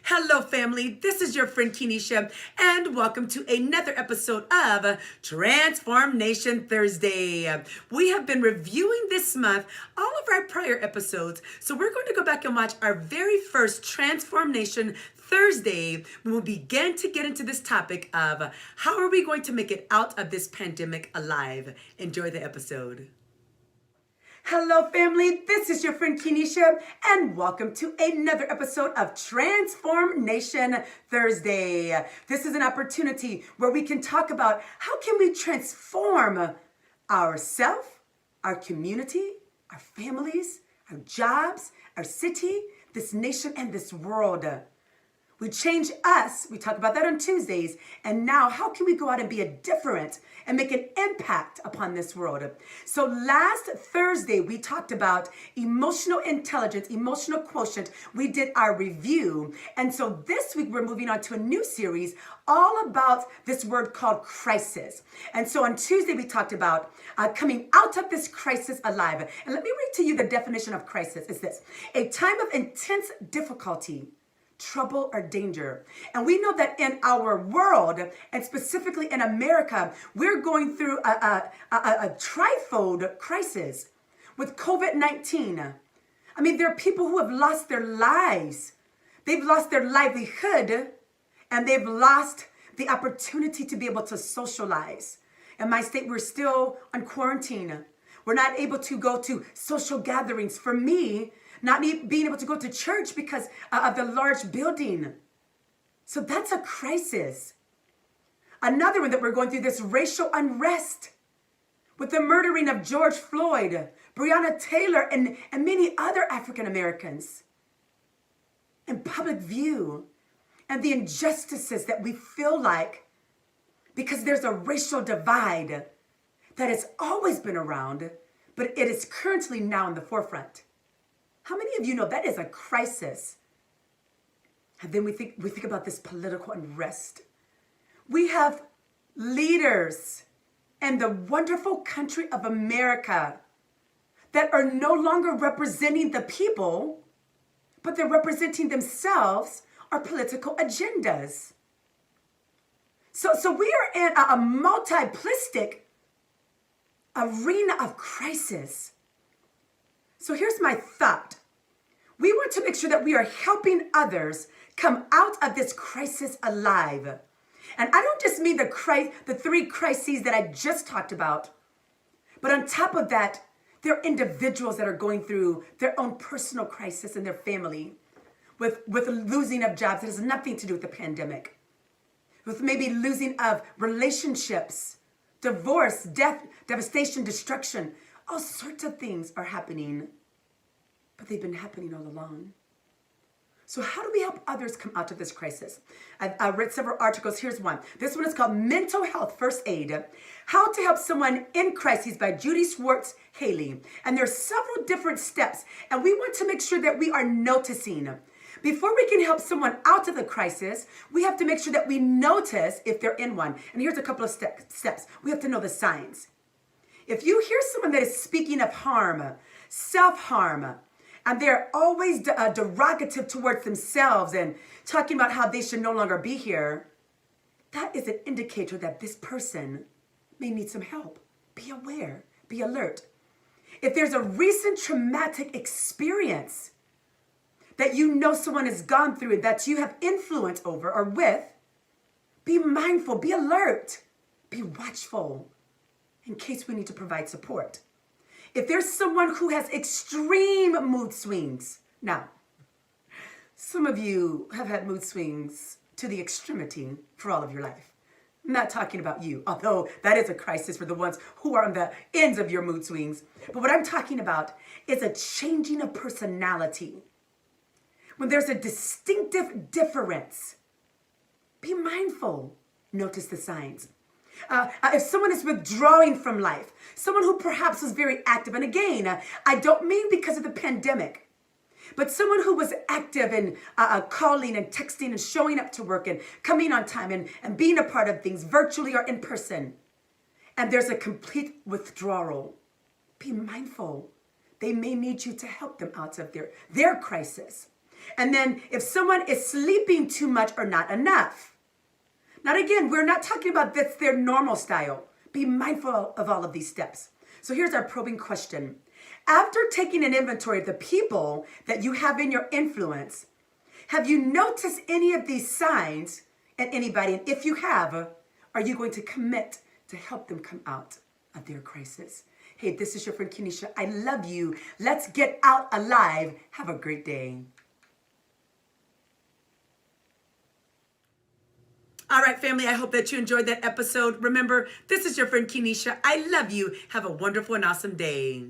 Hello, family. This is your friend Kenisha, and welcome to another episode of TransFormNation Thursday. We have been reviewing this month all of our prior episodes, so we're going to go back and watch our very first TransFormNation Thursday when we begin to get into this topic of how are we going to make it out of this pandemic alive. Enjoy the episode. Hello, family. This is your friend Kenisha, and welcome to another episode of TransFormNation Thursday. This is an opportunity where we can talk about how can we transform ourselves, our community, our families, our jobs, our city, this nation, and this world. We change us, we talk about that on Tuesdays, and now how can we go out and be a different and make an impact upon this world? So last Thursday, we talked about emotional intelligence, emotional quotient. We did our review. And so this week, we're moving on to a new series all about this word called crisis. And so on Tuesday, we talked about coming out of this crisis alive. And let me read to you the definition of crisis. It's this: a time of intense difficulty, trouble, or danger. And we know that in our world, and specifically in America, we're going through a trifold crisis with COVID-19. I mean, there are people who have lost their lives. They've lost their livelihood, and they've lost the opportunity to be able to socialize. In my state, we're still on quarantine. We're not able to go to social gatherings. For me, not being able to go to church because of the large building. So that's a crisis. Another one that we're going through, this racial unrest with the murdering of George Floyd, Breonna Taylor, and many other African Americans in public view, and the injustices that we feel like because there's a racial divide that has always been around, but it is currently now in the forefront. How many of you know that is a crisis? And then we think about this political unrest. We have leaders in the wonderful country of America that are no longer representing the people, but they're representing themselves or political agendas. So we are in a multiplistic arena of crisis. So here's my thought. We want to make sure that we are helping others come out of this crisis alive. And I don't just mean the three crises that I just talked about, but on top of that, there are individuals that are going through their own personal crisis in their family with losing of jobs that has nothing to do with the pandemic, with maybe losing of relationships, divorce, death, devastation, destruction. All sorts of things are happening, but they've been happening all along. So how do we help others come out of this crisis? I've read several articles. Here's one. This one is called Mental Health First Aid: How to Help Someone in Crises by Judy Swartz Haley. And there's several different steps, and we want to make sure that we are noticing. Before we can help someone out of the crisis, we have to make sure that we notice if they're in one. And here's a couple of steps. We have to know the signs. If you hear someone that is speaking of harm, self-harm, and they're always derogative towards themselves and talking about how they should no longer be here, that is an indicator that this person may need some help. Be aware, be alert. If there's a recent traumatic experience that you know someone has gone through and that you have influence over or with, be mindful, be alert, be watchful, in case we need to provide support. If there's someone who has extreme mood swings, now, some of you have had mood swings to the extremity for all of your life. I'm not talking about you, although that is a crisis for the ones who are on the ends of your mood swings. But what I'm talking about is a changing of personality. When there's a distinctive difference, be mindful, notice the signs. If someone is withdrawing from life, someone who perhaps was very active, and again, I don't mean because of the pandemic, but someone who was active in calling and texting and showing up to work and coming on time and being a part of things virtually or in person, and there's a complete withdrawal, be mindful. They may need you to help them out of their crisis. And then if someone is sleeping too much or not enough. Now again, we're not talking about that's their normal style. Be mindful of all of these steps. So here's our probing question. After taking an inventory of the people that you have in your influence, have you noticed any of these signs in anybody? And if you have, are you going to commit to help them come out of their crisis? Hey, this is your friend Kenesha. I love you. Let's get out alive. Have a great day. All right, family, I hope that you enjoyed that episode. Remember, this is your friend Kenesha. I love you. Have a wonderful and awesome day.